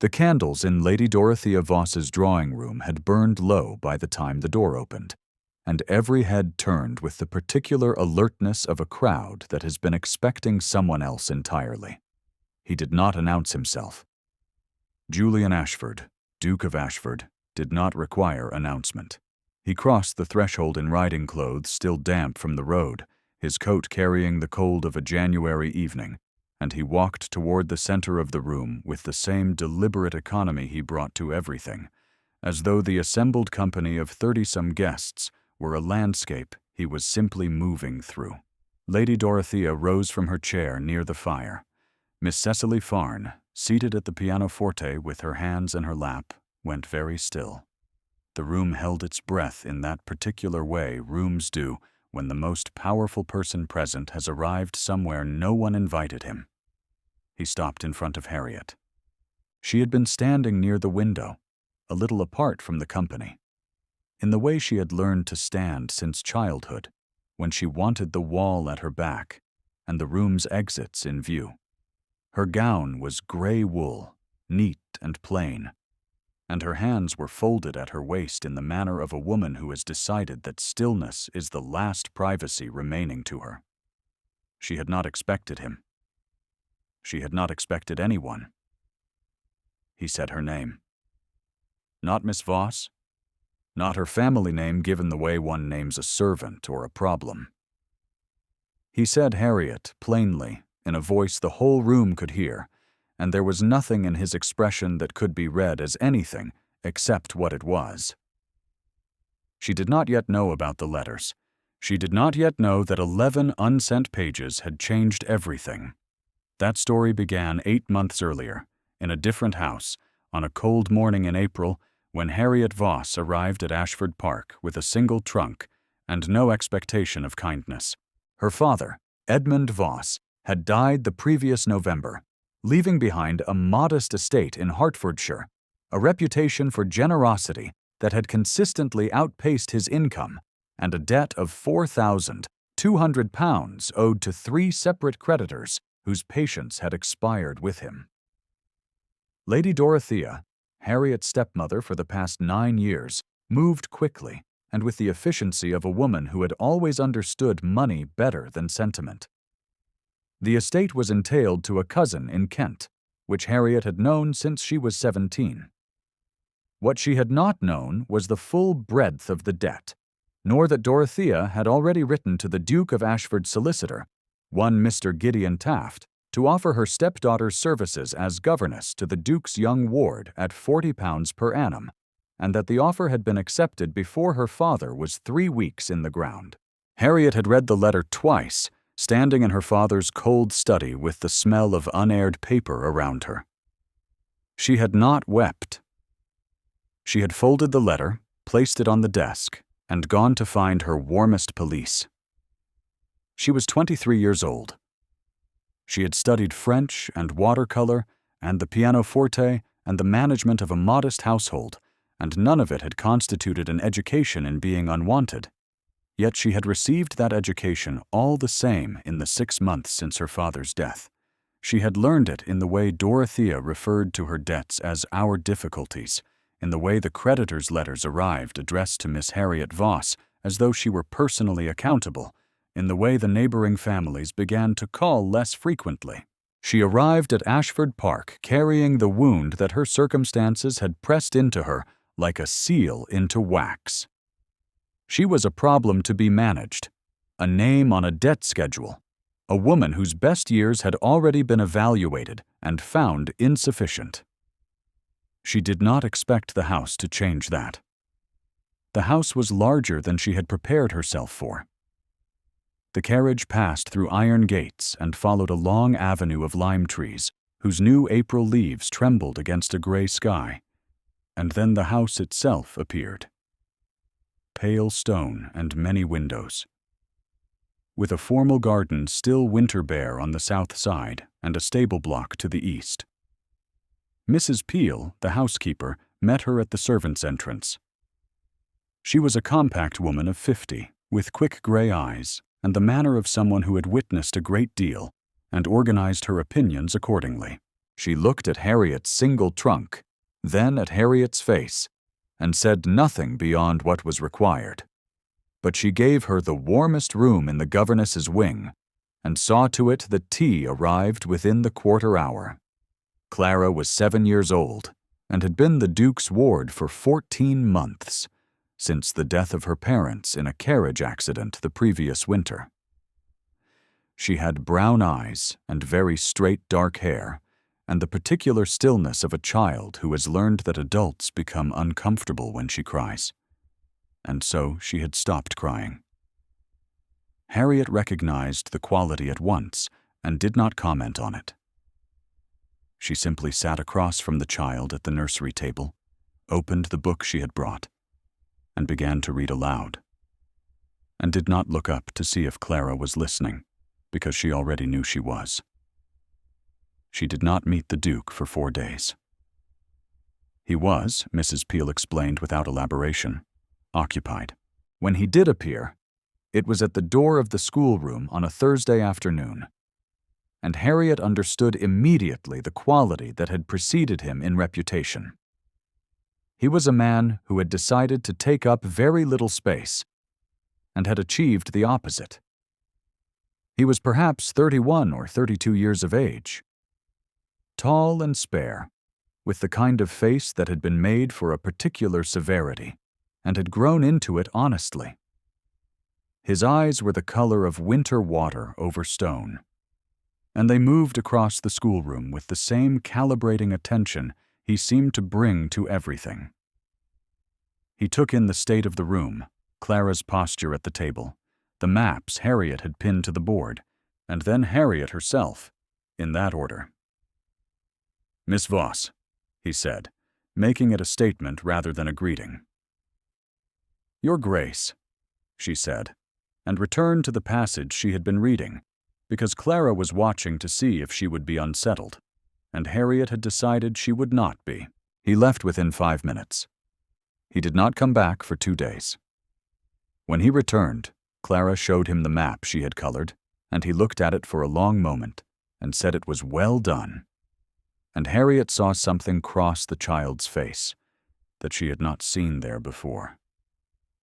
The candles in Lady Dorothea Voss's drawing room had burned low by the time the door opened, and every head turned with the particular alertness of a crowd that has been expecting someone else entirely. He did not announce himself. Julian Ashford, Duke of Ashford, did not require announcement. He crossed the threshold in riding clothes still damp from the road, his coat carrying the cold of a January evening, and he walked toward the center of the room with the same deliberate economy he brought to everything, as though the assembled company of 30-some guests were a landscape he was simply moving through. Lady Dorothea rose from her chair near the fire. Miss Cecily Farn, seated at the pianoforte with her hands in her lap, went very still. The room held its breath in that particular way rooms do when the most powerful person present has arrived somewhere no one invited him. He stopped in front of Harriet. She had been standing near the window, a little apart from the company, in the way she had learned to stand since childhood, when she wanted the wall at her back and the room's exits in view. Her gown was gray wool, neat and plain, and her hands were folded at her waist in the manner of a woman who has decided that stillness is the last privacy remaining to her. She had not expected him. She had not expected anyone. He said her name. Not Miss Voss. Not her family name given the way one names a servant or a problem. He said Harriet, plainly, in a voice the whole room could hear, and there was nothing in his expression that could be read as anything except what it was. She did not yet know about the letters. She did not yet know that 11 unsent pages had changed everything. That story began 8 months earlier, in a different house, on a cold morning in April, when Harriet Voss arrived at Ashford Park with a single trunk and no expectation of kindness. Her father, Edmund Voss, had died the previous November, leaving behind a modest estate in Hertfordshire, a reputation for generosity that had consistently outpaced his income, and a debt of £4,200 owed to 3 separate creditors whose patience had expired with him. Lady Dorothea, Harriet's stepmother for the past 9 years, moved quickly and with the efficiency of a woman who had always understood money better than sentiment. The estate was entailed to a cousin in Kent, which Harriet had known since she was 17. What she had not known was the full breadth of the debt, nor that Dorothea had already written to the Duke of Ashford's solicitor, one Mr. Gideon Taft, to offer her stepdaughter's services as governess to the Duke's young ward at £40 per annum, and that the offer had been accepted before her father was 3 weeks in the ground. Harriet had read the letter twice, standing in her father's cold study with the smell of unaired paper around her. She had not wept. She had folded the letter, placed it on the desk, and gone to find her warmest police. She was 23 years old. She had studied French and watercolor and the pianoforte and the management of a modest household, and none of it had constituted an education in being unwanted. Yet she had received that education all the same in the 6 months since her father's death. She had learned it in the way Dorothea referred to her debts as our difficulties, in the way the creditors' letters arrived addressed to Miss Harriet Voss as though she were personally accountable, in the way the neighboring families began to call less frequently. She arrived at Ashford Park carrying the wound that her circumstances had pressed into her like a seal into wax. She was a problem to be managed, a name on a debt schedule, a woman whose best years had already been evaluated and found insufficient. She did not expect the house to change that. The house was larger than she had prepared herself for. The carriage passed through iron gates and followed a long avenue of lime trees, whose new April leaves trembled against a gray sky, and then the house itself appeared. Pale stone and many windows, with a formal garden still winter bare on the south side and a stable block to the east. Mrs. Peel, the housekeeper, met her at the servants' entrance. She was a compact woman of 50, with quick gray eyes and the manner of someone who had witnessed a great deal and organized her opinions accordingly. She looked at Harriet's single trunk, then at Harriet's face, and said nothing beyond what was required. But she gave her the warmest room in the governess's wing, and saw to it that tea arrived within the quarter hour. Clara was 7 years old, and had been the Duke's ward for 14 months, since the death of her parents in a carriage accident the previous winter. She had brown eyes and very straight dark hair, and the particular stillness of a child who has learned that adults become uncomfortable when she cries. And so she had stopped crying. Harriet recognized the quality at once and did not comment on it. She simply sat across from the child at the nursery table, opened the book she had brought, and began to read aloud, and did not look up to see if Clara was listening, because she already knew she was. She did not meet the Duke for 4 days. He was, Mrs. Peel explained without elaboration, occupied. When he did appear, it was at the door of the schoolroom on a Thursday afternoon, and Harriet understood immediately the quality that had preceded him in reputation. He was a man who had decided to take up very little space, and had achieved the opposite. He was perhaps 31 or 32 years of age, tall and spare, with the kind of face that had been made for a particular severity, and had grown into it honestly. His eyes were the color of winter water over stone, and they moved across the schoolroom with the same calibrating attention he seemed to bring to everything. He took in the state of the room, Clara's posture at the table, the maps Harriet had pinned to the board, and then Harriet herself, in that order. "Miss Voss," he said, making it a statement rather than a greeting. "Your Grace," she said, and returned to the passage she had been reading, because Clara was watching to see if she would be unsettled, and Harriet had decided she would not be. He left within 5 minutes. He did not come back for 2 days. When he returned, Clara showed him the map she had colored, and he looked at it for a long moment and said it was well done. And Harriet saw something cross the child's face that she had not seen there before,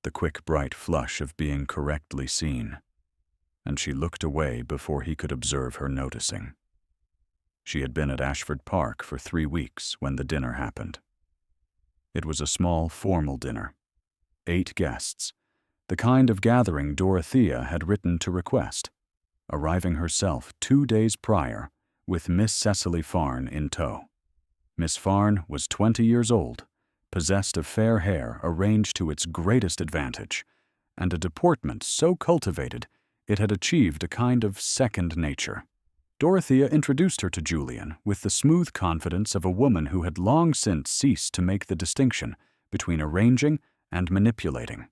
the quick bright flush of being correctly seen, and she looked away before he could observe her noticing. She had been at Ashford Park for 3 weeks when the dinner happened. It was a small, formal dinner, 8 guests, the kind of gathering Dorothea had written to request, arriving herself 2 days prior with Miss Cecily Farn in tow. Miss Farn was 20 years old, possessed of fair hair arranged to its greatest advantage, and a deportment so cultivated it had achieved a kind of second nature. Dorothea introduced her to Julian with the smooth confidence of a woman who had long since ceased to make the distinction between arranging and manipulating.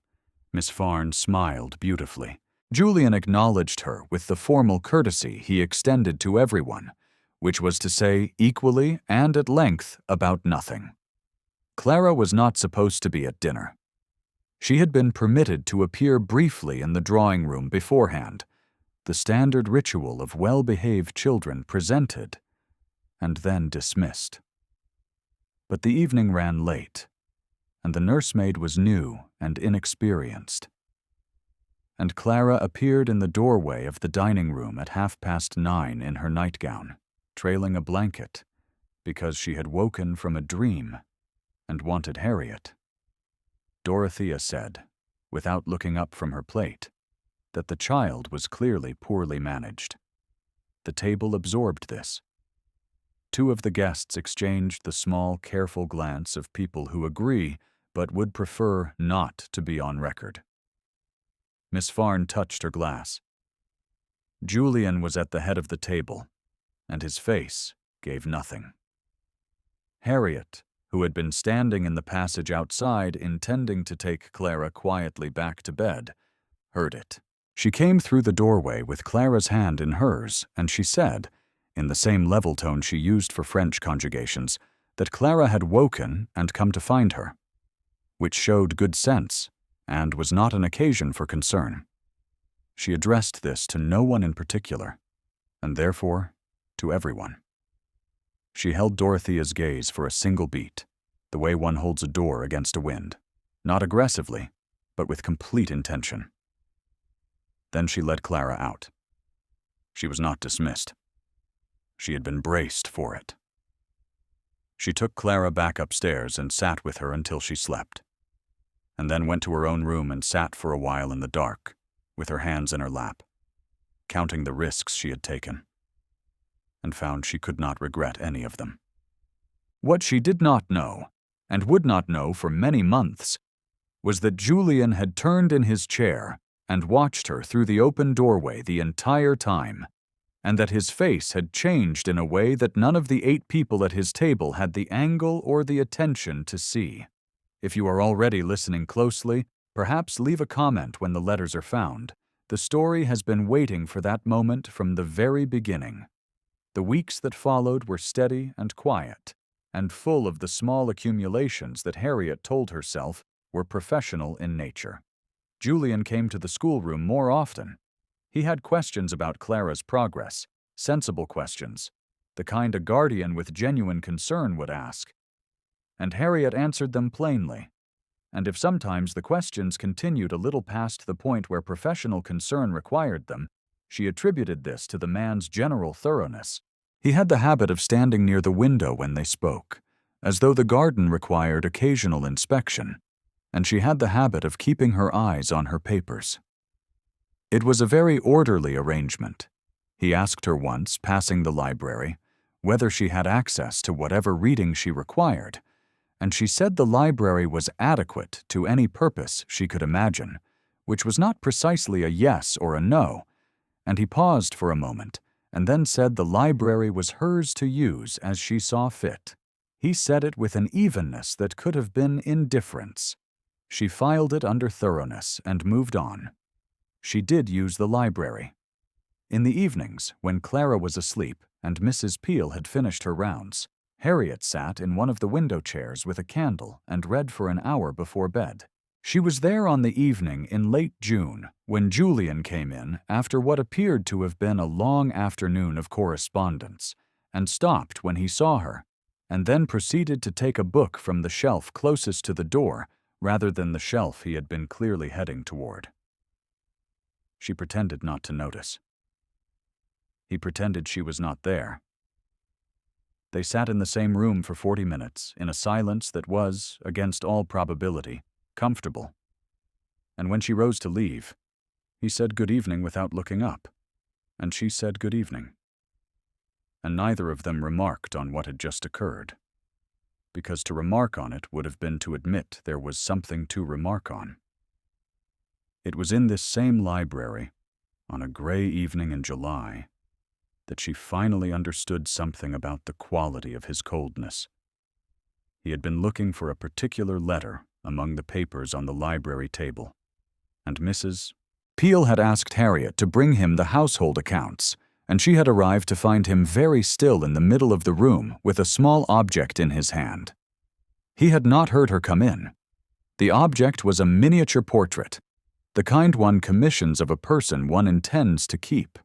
Miss Farn smiled beautifully. Julian acknowledged her with the formal courtesy he extended to everyone, which was to say equally and at length about nothing. Clara was not supposed to be at dinner. She had been permitted to appear briefly in the drawing-room beforehand, the standard ritual of well-behaved children presented and then dismissed. But the evening ran late, and the nursemaid was new and inexperienced. And Clara appeared in the doorway of the dining-room at 9:30 in her nightgown, trailing a blanket, because she had woken from a dream and wanted Harriet. Dorothea said, without looking up from her plate, that the child was clearly poorly managed. The table absorbed this. 2 of the guests exchanged the small, careful glance of people who agree but would prefer not to be on record. Miss Farn touched her glass. Julian was at the head of the table, and his face gave nothing. Harriet, who had been standing in the passage outside intending to take Clara quietly back to bed, heard it. She came through the doorway with Clara's hand in hers, and she said, in the same level tone she used for French conjugations, that Clara had woken and come to find her, which showed good sense and was not an occasion for concern. She addressed this to no one in particular, and therefore to everyone. She held Dorothea's gaze for a single beat, the way one holds a door against a wind, not aggressively, but with complete intention. Then she led Clara out. She was not dismissed. She had been braced for it. She took Clara back upstairs and sat with her until she slept, and then went to her own room and sat for a while in the dark, with her hands in her lap, counting the risks she had taken, and found she could not regret any of them. What she did not know, and would not know for many months, was that Julian had turned in his chair and watched her through the open doorway the entire time, and that his face had changed in a way that none of the 8 people at his table had the angle or the attention to see. If you are already listening closely, perhaps leave a comment when the letters are found. The story has been waiting for that moment from the very beginning. The weeks that followed were steady and quiet, and full of the small accumulations that Harriet told herself were professional in nature. Julian came to the schoolroom more often. He had questions about Clara's progress, sensible questions, the kind a guardian with genuine concern would ask. And Harriet answered them plainly. And if sometimes the questions continued a little past the point where professional concern required them, she attributed this to the man's general thoroughness. He had the habit of standing near the window when they spoke, as though the garden required occasional inspection, and she had the habit of keeping her eyes on her papers. It was a very orderly arrangement. He asked her once, passing the library, whether she had access to whatever reading she required, and she said the library was adequate to any purpose she could imagine, which was not precisely a yes or a no, and he paused for a moment, and then said the library was hers to use as she saw fit. He said it with an evenness that could have been indifference. She filed it under thoroughness and moved on. She did use the library. In the evenings, when Clara was asleep and Mrs. Peel had finished her rounds, Harriet sat in one of the window chairs with a candle and read for an hour before bed. She was there on the evening in late June when Julian came in after what appeared to have been a long afternoon of correspondence, and stopped when he saw her, and then proceeded to take a book from the shelf closest to the door rather than the shelf he had been clearly heading toward. She pretended not to notice. He pretended she was not there. They sat in the same room for 40 minutes, in a silence that was, against all probability, comfortable. And when she rose to leave, he said good evening without looking up, and she said good evening. And neither of them remarked on what had just occurred, because to remark on it would have been to admit there was something to remark on. It was in this same library, on a gray evening in July, that she finally understood something about the quality of his coldness. He had been looking for a particular letter among the papers on the library table, and Mrs. Peel had asked Harriet to bring him the household accounts, and she had arrived to find him very still in the middle of the room with a small object in his hand. He had not heard her come in. The object was a miniature portrait, the kind one commissions of a person one intends to keep.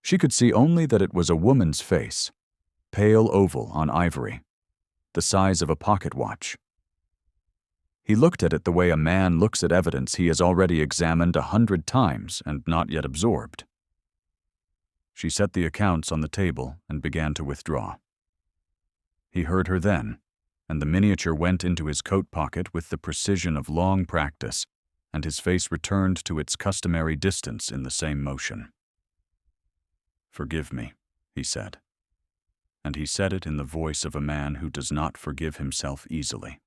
She could see only that it was a woman's face, pale oval on ivory, the size of a pocket watch. He looked at it the way a man looks at evidence he has already examined 100 times and not yet absorbed. She set the accounts on the table and began to withdraw. He heard her then, and the miniature went into his coat pocket with the precision of long practice, and his face returned to its customary distance in the same motion. "Forgive me," he said, and he said it in the voice of a man who does not forgive himself easily.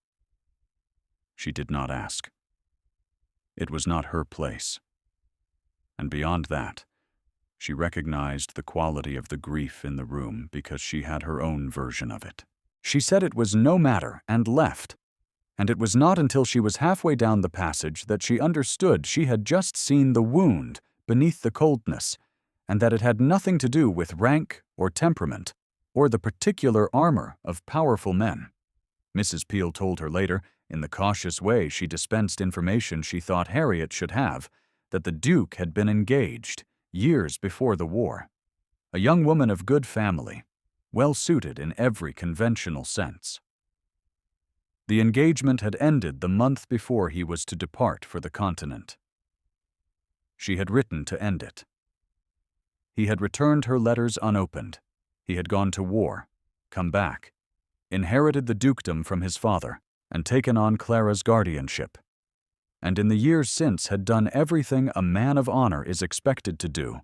She did not ask. It was not her place. And beyond that, she recognized the quality of the grief in the room because she had her own version of it. She said it was no matter and left, and it was not until she was halfway down the passage that she understood she had just seen the wound beneath the coldness, and that it had nothing to do with rank or temperament or the particular armor of powerful men. Mrs. Peel told her later, in the cautious way she dispensed information she thought Harriet should have, that the Duke had been engaged years before the war. A young woman of good family, well-suited in every conventional sense. The engagement had ended the month before he was to depart for the continent. She had written to end it. He had returned her letters unopened. He had gone to war, come back, inherited the dukedom from his father, and taken on Clara's guardianship. And in the years since had done everything a man of honor is expected to do,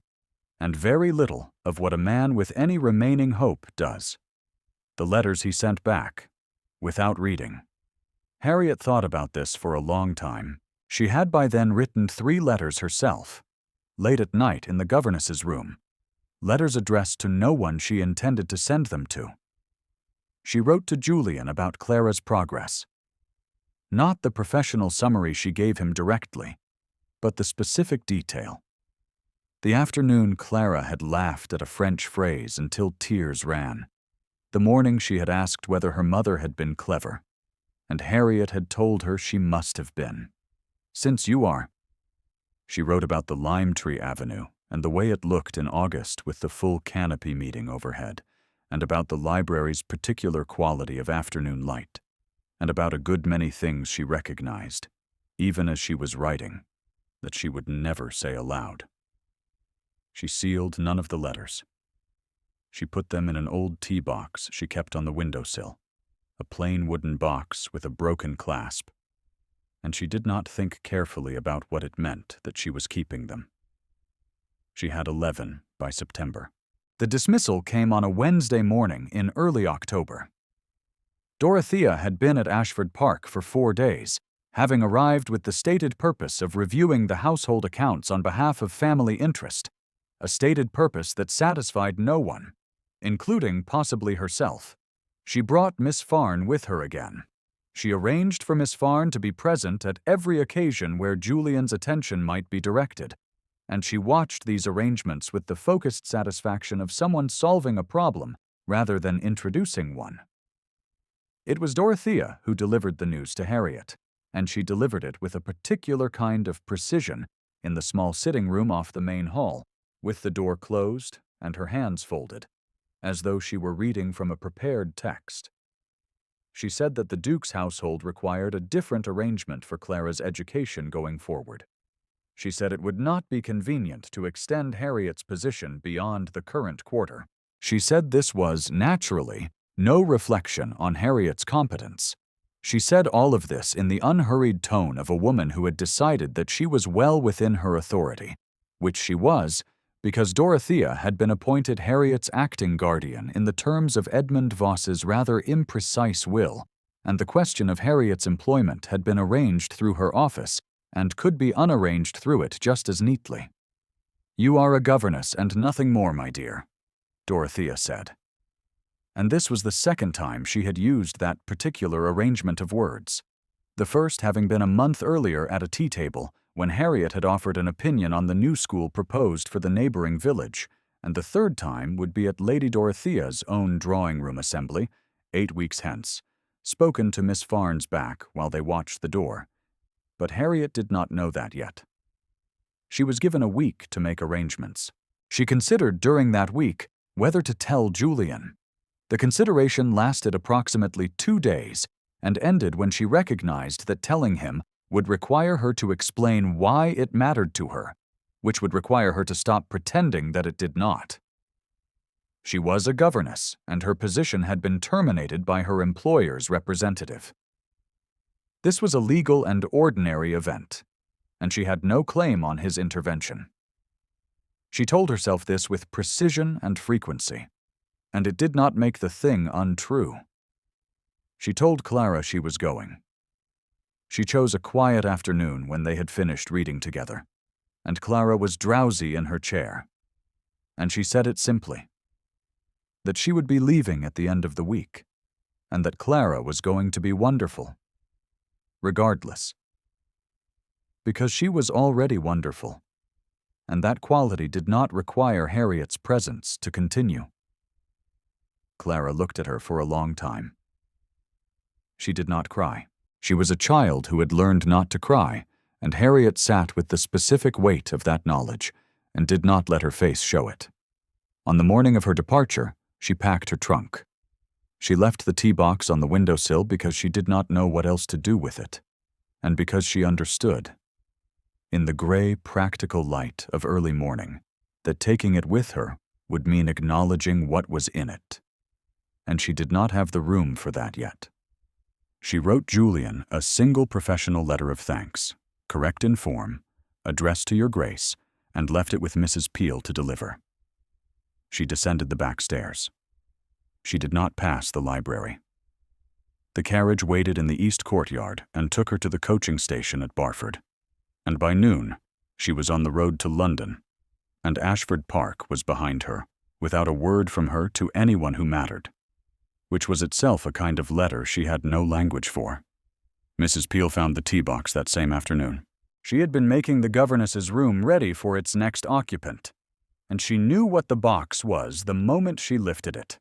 and very little of what a man with any remaining hope does. The letters he sent back, without reading. Harriet thought about this for a long time. She had by then written 3 letters herself, late at night in the governess's room, letters addressed to no one she intended to send them to. She wrote to Julian about Clara's progress. Not the professional summary she gave him directly, but the specific detail. The afternoon Clara had laughed at a French phrase until tears ran. The morning she had asked whether her mother had been clever, and Harriet had told her she must have been. "Since you are." She wrote about the lime tree avenue and the way it looked in August with the full canopy meeting overhead, and about the library's particular quality of afternoon light, and about a good many things she recognized, even as she was writing, that she would never say aloud. She sealed none of the letters. She put them in an old tea box she kept on the windowsill, a plain wooden box with a broken clasp, and she did not think carefully about what it meant that she was keeping them. She had 11 by September. The dismissal came on a Wednesday morning in early October. Dorothea had been at Ashford Park for 4 days, having arrived with the stated purpose of reviewing the household accounts on behalf of family interest, a stated purpose that satisfied no one, including possibly herself. She brought Miss Farn with her again. She arranged for Miss Farn to be present at every occasion where Julian's attention might be directed, and she watched these arrangements with the focused satisfaction of someone solving a problem rather than introducing one. It was Dorothea who delivered the news to Harriet, and she delivered it with a particular kind of precision in the small sitting room off the main hall, with the door closed and her hands folded, as though she were reading from a prepared text. She said that the Duke's household required a different arrangement for Clara's education going forward. She said it would not be convenient to extend Harriet's position beyond the current quarter. She said this was, naturally, no reflection on Harriet's competence. She said all of this in the unhurried tone of a woman who had decided that she was well within her authority, which she was, because Dorothea had been appointed Harriet's acting guardian in the terms of Edmund Voss's rather imprecise will, and the question of Harriet's employment had been arranged through her office and could be unarranged through it just as neatly. "You are a governess and nothing more, my dear," Dorothea said. And this was the second time she had used that particular arrangement of words, the first having been a month earlier at a tea table when Harriet had offered an opinion on the new school proposed for the neighboring village, and the third time would be at Lady Dorothea's own drawing-room assembly, 8 weeks hence, spoken to Miss Farn's back while they watched the door. But Harriet did not know that yet. She was given a week to make arrangements. She considered during that week whether to tell Julian. The consideration lasted approximately 2 days and ended when she recognized that telling him would require her to explain why it mattered to her, which would require her to stop pretending that it did not. She was a governess, and her position had been terminated by her employer's representative. This was a legal and ordinary event, and she had no claim on his intervention. She told herself this with precision and frequency, and it did not make the thing untrue. She told Clara she was going. She chose a quiet afternoon when they had finished reading together, and Clara was drowsy in her chair, and she said it simply, that she would be leaving at the end of the week, and that Clara was going to be wonderful, regardless, because she was already wonderful, and that quality did not require Harriet's presence to continue. Clara looked at her for a long time. She did not cry. She was a child who had learned not to cry, and Harriet sat with the specific weight of that knowledge and did not let her face show it. On the morning of her departure, She packed her trunk. She left the tea box on the windowsill because she did not know what else to do with it, and because she understood, in the gray, practical light of early morning, that taking it with her would mean acknowledging what was in it. And she did not have the room for that yet. She wrote Julian a single professional letter of thanks, correct in form, addressed to Your Grace, and left it with Mrs. Peel to deliver. She descended the back stairs. She did not pass the library. The carriage waited in the east courtyard and took her to the coaching station at Barford. And by noon, she was on the road to London, and Ashford Park was behind her, without a word from her to anyone who mattered, which was itself a kind of letter she had no language for. Mrs. Peel found the tea box that same afternoon. She had been making the governess's room ready for its next occupant, and she knew what the box was the moment she lifted it.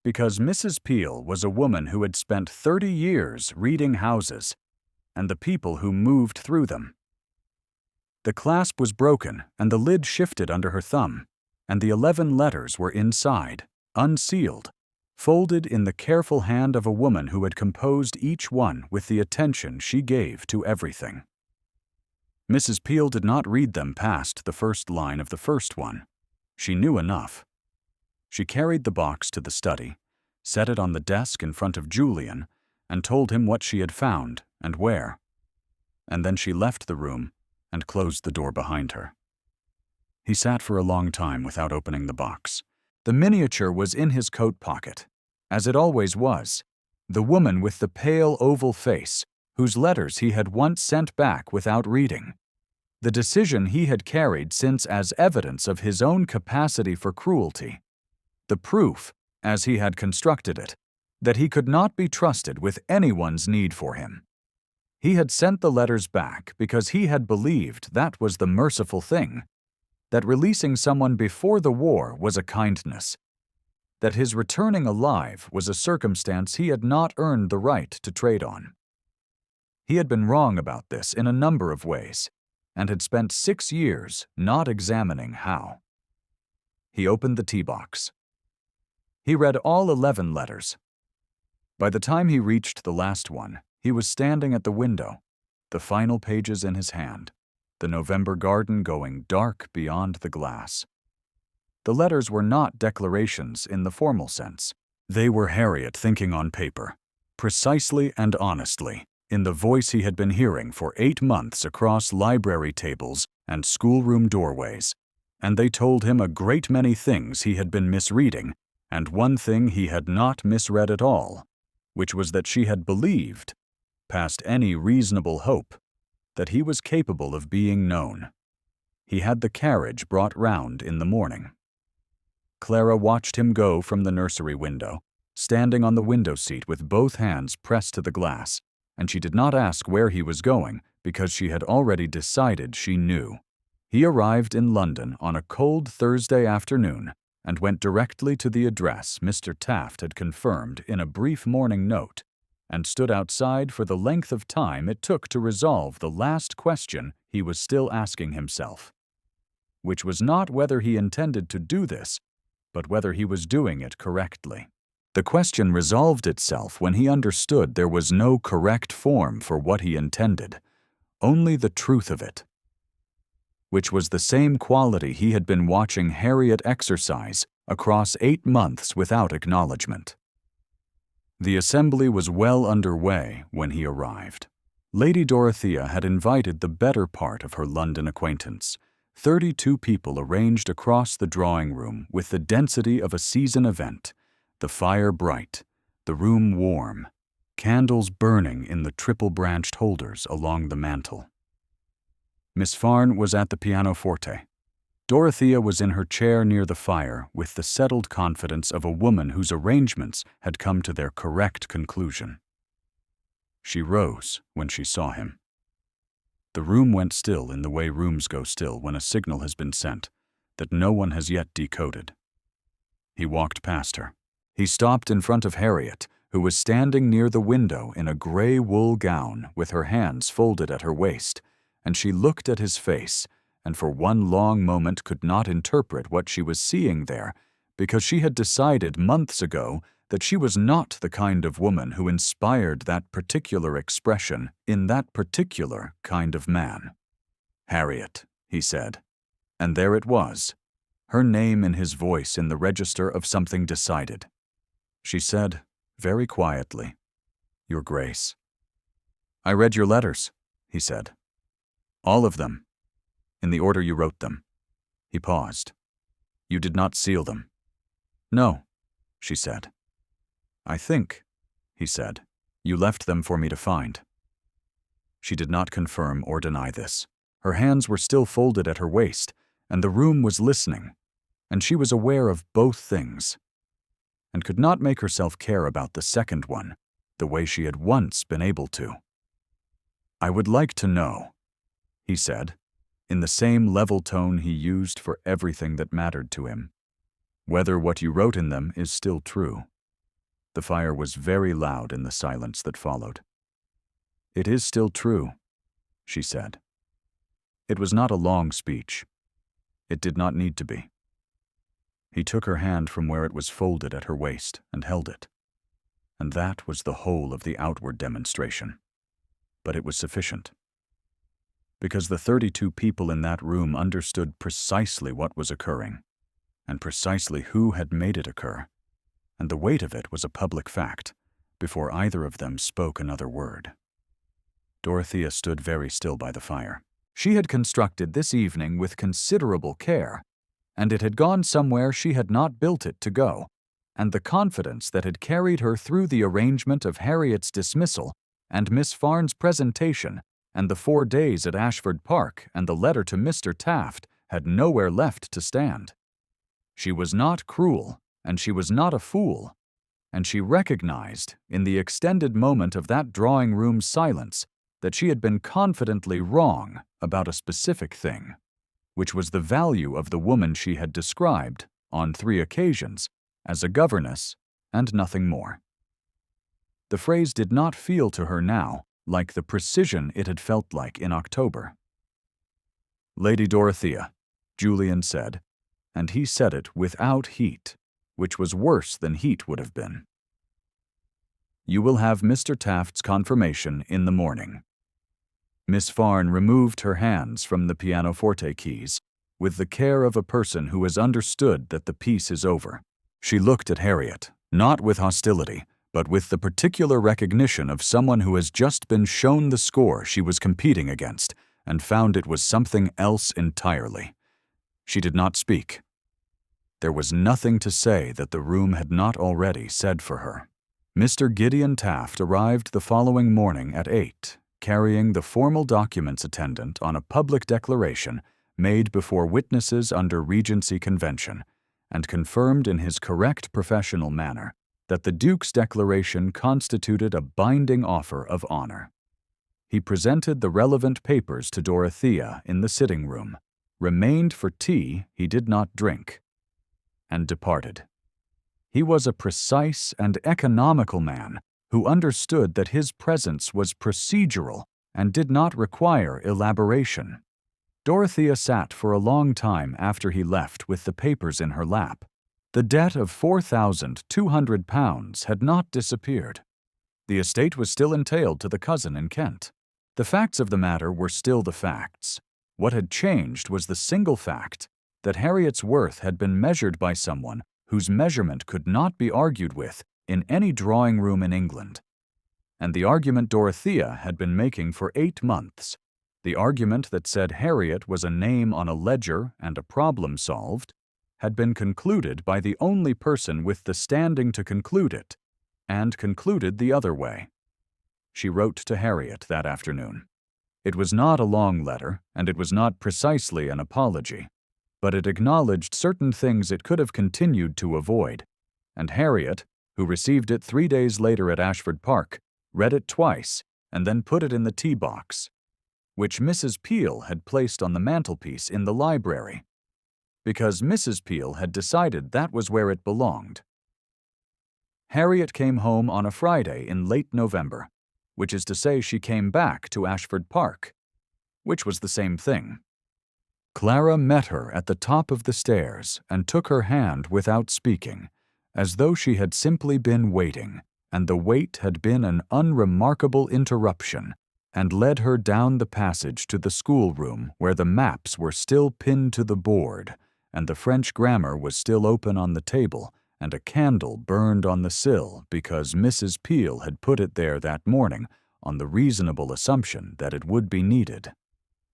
Because Mrs. Peel was a woman who had spent 30 years reading houses and the people who moved through them. The clasp was broken and the lid shifted under her thumb, and the 11 letters were inside, unsealed, folded in the careful hand of a woman who had composed each one with the attention she gave to everything. Mrs. Peel did not read them past the first line of the first one. She knew enough. She carried the box to the study, set it on the desk in front of Julian, and told him what she had found and where. And then she left the room and closed the door behind her. He sat for a long time without opening the box. The miniature was in his coat pocket, as it always was, the woman with the pale oval face, whose letters he had once sent back without reading. The decision he had carried since as evidence of his own capacity for cruelty. The proof, as he had constructed it, that he could not be trusted with anyone's need for him. He had sent the letters back because he had believed that was the merciful thing, that releasing someone before the war was a kindness, that his returning alive was a circumstance he had not earned the right to trade on. He had been wrong about this in a number of ways, and had spent 6 years not examining how. He opened the tea box. He read all 11 letters. By the time he reached the last one, he was standing at the window, the final pages in his hand, the November garden going dark beyond the glass. The letters were not declarations in the formal sense. They were Harriet thinking on paper, precisely and honestly, in the voice he had been hearing for 8 months across library tables and schoolroom doorways, and they told him a great many things he had been misreading, and one thing he had not misread at all, which was that she had believed, past any reasonable hope, that he was capable of being known. He had the carriage brought round in the morning. Clara watched him go from the nursery window, standing on the window seat with both hands pressed to the glass, and she did not ask where he was going because she had already decided she knew. He arrived in London on a cold Thursday afternoon and went directly to the address Mr. Taft had confirmed in a brief morning note, and stood outside for the length of time it took to resolve the last question he was still asking himself, which was not whether he intended to do this, but whether he was doing it correctly. The question resolved itself when he understood there was no correct form for what he intended, only the truth of it, which was the same quality he had been watching Harriet exercise across 8 months without acknowledgement. The assembly was well under way when he arrived. Lady Dorothea had invited the better part of her London acquaintance, 32 people arranged across the drawing-room with the density of a season event, the fire bright, the room warm, candles burning in the triple-branched holders along the mantel. Miss Farn was at the pianoforte. Dorothea was in her chair near the fire with the settled confidence of a woman whose arrangements had come to their correct conclusion. She rose when she saw him. The room went still in the way rooms go still when a signal has been sent that no one has yet decoded. He walked past her. He stopped in front of Harriet, who was standing near the window in a gray wool gown with her hands folded at her waist, and she looked at his face and for one long moment could not interpret what she was seeing there because she had decided months ago that she was not the kind of woman who inspired that particular expression in that particular kind of man. "Harriet," he said, and there it was, her name in his voice in the register of something decided. She said, very quietly, "Your Grace." "I read your letters," he said. "All of them, in the order you wrote them." He paused. "You did not seal them." "No," she said. "I think," he said, "you left them for me to find." She did not confirm or deny this. Her hands were still folded at her waist, and the room was listening, and she was aware of both things, and could not make herself care about the second one the way she had once been able to. "I would like to know," he said, in the same level tone he used for everything that mattered to him, "whether what you wrote in them is still true." The fire was very loud in the silence that followed. "It is still true," she said. It was not a long speech. It did not need to be. He took her hand from where it was folded at her waist and held it. And that was the whole of the outward demonstration. But it was sufficient. Because the 32 people in that room understood precisely what was occurring, and precisely who had made it occur, and the weight of it was a public fact, before either of them spoke another word. Dorothea stood very still by the fire. She had constructed this evening with considerable care, and it had gone somewhere she had not built it to go, and the confidence that had carried her through the arrangement of Harriet's dismissal and Miss Farnes's presentation and the 4 days at Ashford Park and the letter to Mr. Taft had nowhere left to stand. She was not cruel, and she was not a fool, and she recognized, in the extended moment of that drawing-room silence, that she had been confidently wrong about a specific thing, which was the value of the woman she had described, on 3 occasions, as a governess and nothing more. The phrase did not feel to her now like the precision it had felt like in October. "Lady Dorothea," Julian said, and he said it without heat, which was worse than heat would have been. "You will have Mr. Taft's confirmation in the morning." Miss Farne removed her hands from the pianoforte keys with the care of a person who has understood that the piece is over. She looked at Harriet, not with hostility, but with the particular recognition of someone who has just been shown the score she was competing against and found it was something else entirely. She did not speak. There was nothing to say that the room had not already said for her. Mr. Gideon Taft arrived the following morning at 8, carrying the formal documents attendant on a public declaration made before witnesses under Regency Convention, and confirmed in his correct professional manner that the Duke's declaration constituted a binding offer of honor. He presented the relevant papers to Dorothea in the sitting room, remained for tea he did not drink, and departed. He was a precise and economical man who understood that his presence was procedural and did not require elaboration. Dorothea sat for a long time after he left with the papers in her lap. The debt of £4,200 had not disappeared. The estate was still entailed to the cousin in Kent. The facts of the matter were still the facts. What had changed was the single fact that Harriet's worth had been measured by someone whose measurement could not be argued with in any drawing room in England. And the argument Dorothea had been making for 8 months, the argument that said Harriet was a name on a ledger and a problem solved, had been concluded by the only person with the standing to conclude it, and concluded the other way. She wrote to Harriet that afternoon. It was not a long letter, and it was not precisely an apology, but it acknowledged certain things it could have continued to avoid, and Harriet, who received it 3 days later at Ashford Park, read it twice and then put it in the tea box, which Mrs. Peel had placed on the mantelpiece in the library, because Mrs. Peel had decided that was where it belonged. Harriet came home on a Friday in late November, which is to say she came back to Ashford Park, which was the same thing. Clara met her at the top of the stairs and took her hand without speaking, as though she had simply been waiting, and the wait had been an unremarkable interruption, and led her down the passage to the schoolroom where the maps were still pinned to the board, and the French grammar was still open on the table, and a candle burned on the sill because Mrs. Peel had put it there that morning on the reasonable assumption that it would be needed.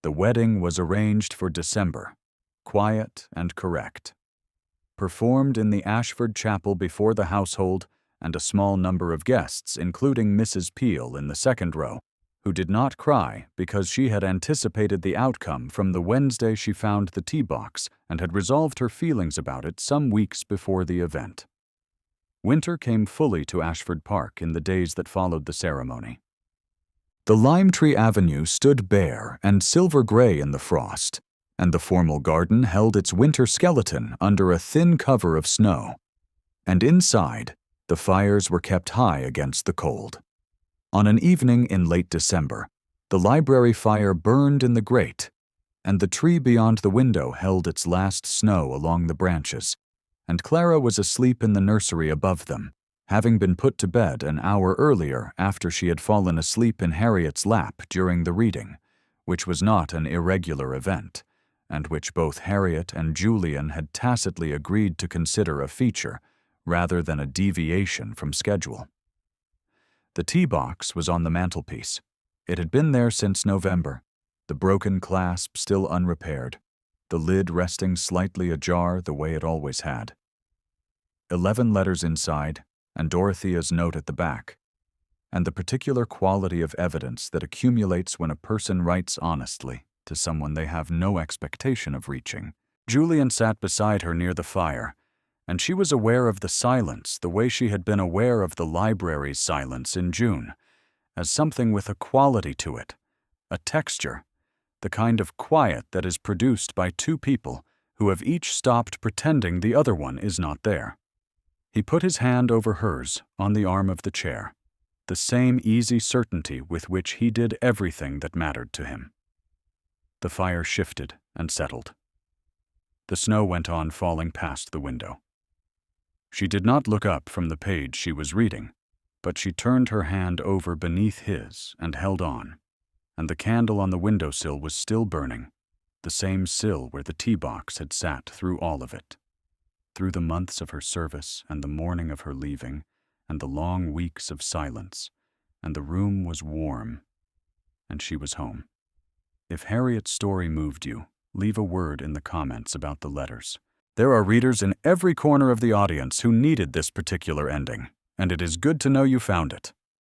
The wedding was arranged for December, quiet and correct. Performed in the Ashford Chapel before the household and a small number of guests, including Mrs. Peel in the second row, who did not cry because she had anticipated the outcome from the Wednesday she found the tea box and had resolved her feelings about it some weeks before the event. Winter came fully to Ashford Park in the days that followed the ceremony. The lime tree avenue stood bare and silver-gray in the frost, and the formal garden held its winter skeleton under a thin cover of snow. And inside, the fires were kept high against the cold. On an evening in late December, the library fire burned in the grate, and the tree beyond the window held its last snow along the branches, and Clara was asleep in the nursery above them, having been put to bed an hour earlier after she had fallen asleep in Harriet's lap during the reading, which was not an irregular event, and which both Harriet and Julian had tacitly agreed to consider a feature rather than a deviation from schedule. The tea box was on the mantelpiece. It had been there since November, the broken clasp still unrepaired, the lid resting slightly ajar the way it always had. 11 letters inside, and Dorothea's note at the back, and the particular quality of evidence that accumulates when a person writes honestly to someone they have no expectation of reaching. Julian sat beside her near the fire, and she was aware of the silence the way she had been aware of the library's silence in June, as something with a quality to it, a texture, the kind of quiet that is produced by two people who have each stopped pretending the other one is not there. He put his hand over hers on the arm of the chair, the same easy certainty with which he did everything that mattered to him. The fire shifted and settled. The snow went on falling past the window. She did not look up from the page she was reading, but she turned her hand over beneath his and held on, and the candle on the windowsill was still burning, the same sill where the tea box had sat through all of it, through the months of her service and the morning of her leaving, and the long weeks of silence, and the room was warm, and she was home. If Harriet's story moved you, leave a word in the comments about the letters. There are readers in every corner of the audience who needed this particular ending, and it is good to know you found it.